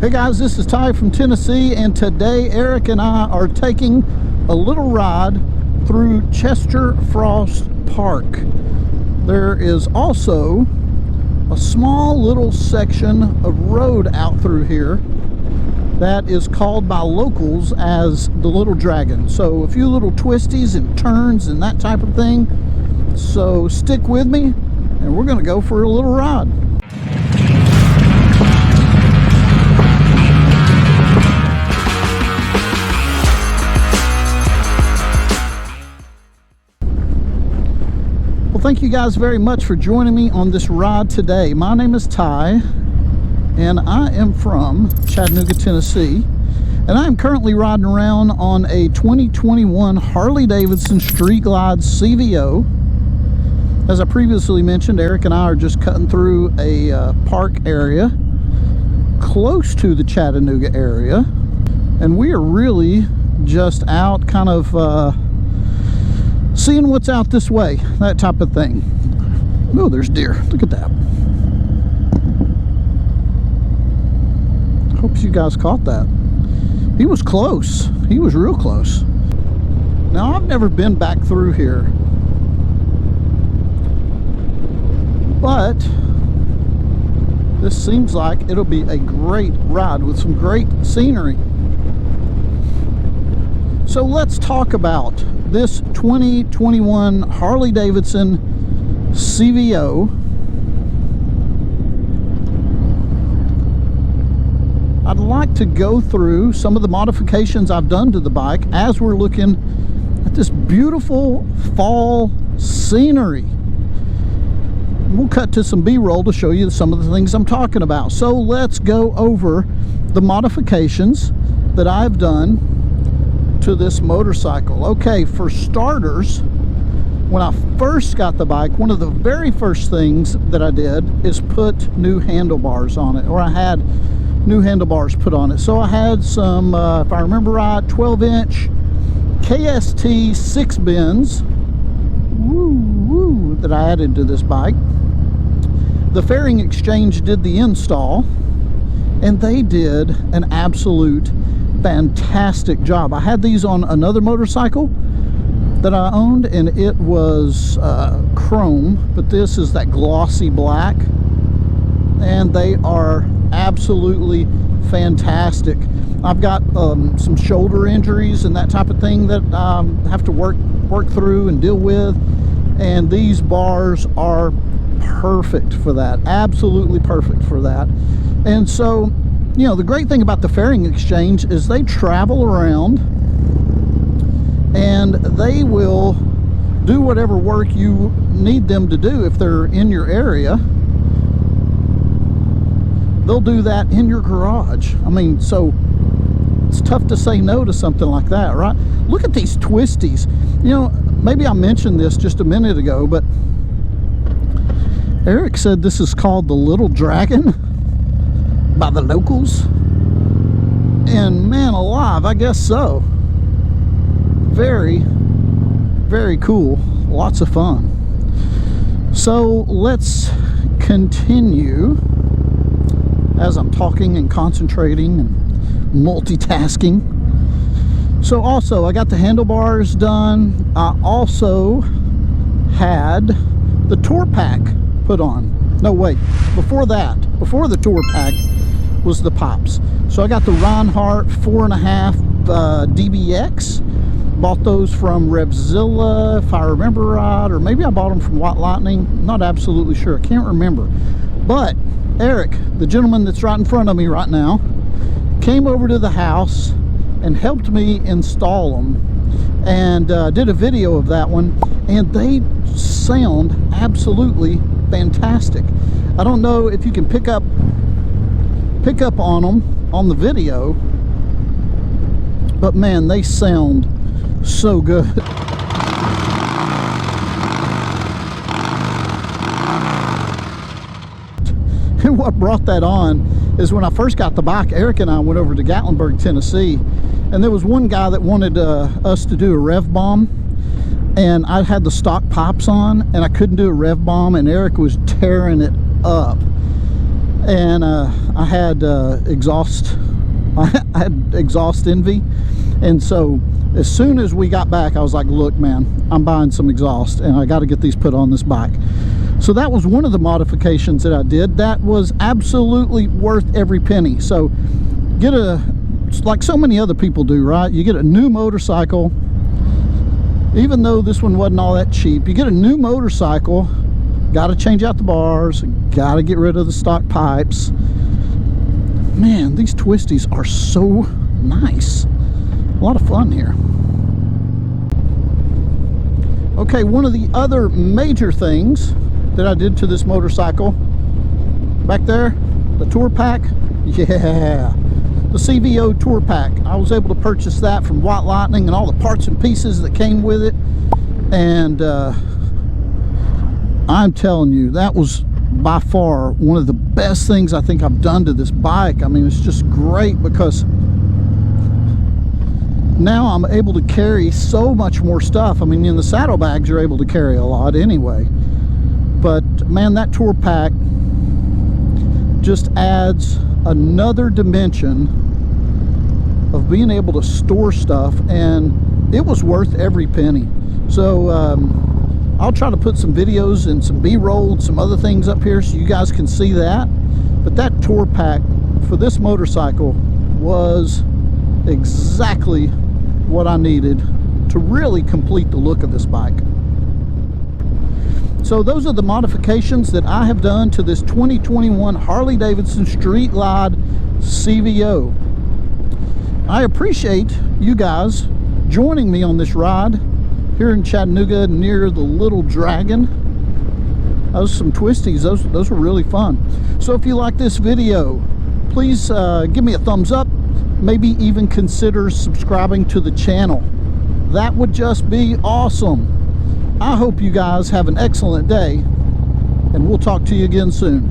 Hey guys, this is Ty from Tennessee, and today Eric and I are taking a little ride through Chester Frost Park. There is also a small little section of road out through here that is called by locals as the Little Dragon. So a few little twisties and turns and that type of thing. So stick with me and we're going to go for a little ride. Well, thank you guys very much for joining me on this ride today. My name is Ty and I am from Chattanooga, Tennessee, and I am currently riding around on a 2021 Harley Davidson Street Glide CVO. As I previously mentioned, Eric and I are just cutting through a park area close to the Chattanooga area, and we are really just out kind of seeing what's out this way, that type of thing. Oh, there's deer. Look at that. Hope you guys caught that. He was close. He was real close. Now, I've never been back through here, but this seems like it'll be a great ride with some great scenery. So let's talk about this 2021 Harley Davidson CVO. I'd like to go through some of the modifications I've done to the bike as we're looking at this beautiful fall scenery. We'll cut to some B-roll to show you some of the things I'm talking about. So let's go over the modifications that I've done to this motorcycle. Okay, for starters, when I first got the bike, one of the very first things that I did is put new handlebars on it, or I had new handlebars put on it. So I had some, if I remember right, 12-inch KST 6 bins that I added to this bike. The Fairing Exchange did the install, and they did an absolute fantastic job. I had these on another motorcycle that I owned, and it was chrome, but this is that glossy black, and they are absolutely fantastic. I've got some shoulder injuries and that type of thing that I have to work through and deal with, and these bars are perfect for that, absolutely perfect for that. And so, you know, the great thing about the Fairing Exchange is they travel around and they will do whatever work you need them to do. If they're in your area, they'll do that in your garage. I mean, so it's tough to say no to something like that, right? Look at these twisties. You know, maybe I mentioned this just a minute ago, but Eric said this is called the Little Dragon by the locals, and man alive, I guess so. Very, very cool. Lots of fun. So let's continue as I'm talking and concentrating and multitasking. So also, I got the handlebars done. I also had the tour pack put on. No, wait, before that, before the tour pack was the pops. So I got the Reinhardt 4.5 DBX. Bought those from Revzilla, if I remember right, or maybe I bought them from White Lightning. Not absolutely sure, I can't remember. But Eric, the gentleman that's right in front of me right now, came over to the house and helped me install them, and did a video of that one, and they sound absolutely fantastic. I don't know if you can pick up on them on the video, but man, they sound so good. And what brought that on is when I first got the bike, Eric and I went over to Gatlinburg, Tennessee, and there was one guy that wanted us to do a rev bomb, and I had the stock pops on and I couldn't do a rev bomb, and Eric was tearing it up. and I had exhaust envy. And so as soon as we got back, I was like, look man, I'm buying some exhaust and I got to get these put on this bike. So that was one of the modifications that I did that was absolutely worth every penny. So get like so many other people do, right? You get a new motorcycle, even though this one wasn't all that cheap. You get a new motorcycle, got to change out the bars, got to get rid of the stock pipes. Man, these twisties are so nice. A lot of fun here. Okay, one of the other major things that I did to this motorcycle, back there, the tour pack, yeah, the CVO tour pack. I was able to purchase that from White Lightning and all the parts and pieces that came with it. And I'm telling you, that was by far one of the best things I think I've done to this bike. I mean, it's just great because now I'm able to carry so much more stuff. I mean, in the saddlebags you're able to carry a lot anyway, but man, that tour pack just adds another dimension of being able to store stuff, and it was worth every penny. So I'll try to put some videos and some B-roll and some other things up here so you guys can see that. But that tour pack for this motorcycle was exactly what I needed to really complete the look of this bike. So those are the modifications that I have done to this 2021 Harley Davidson Street Glide CVO. I appreciate you guys joining me on this ride here in Chattanooga near the Little Dragon. Those some twisties, those were really fun. So if you like this video, please give me a thumbs up, maybe even consider subscribing to the channel. That would just be awesome. I hope you guys have an excellent day, and we'll talk to you again soon.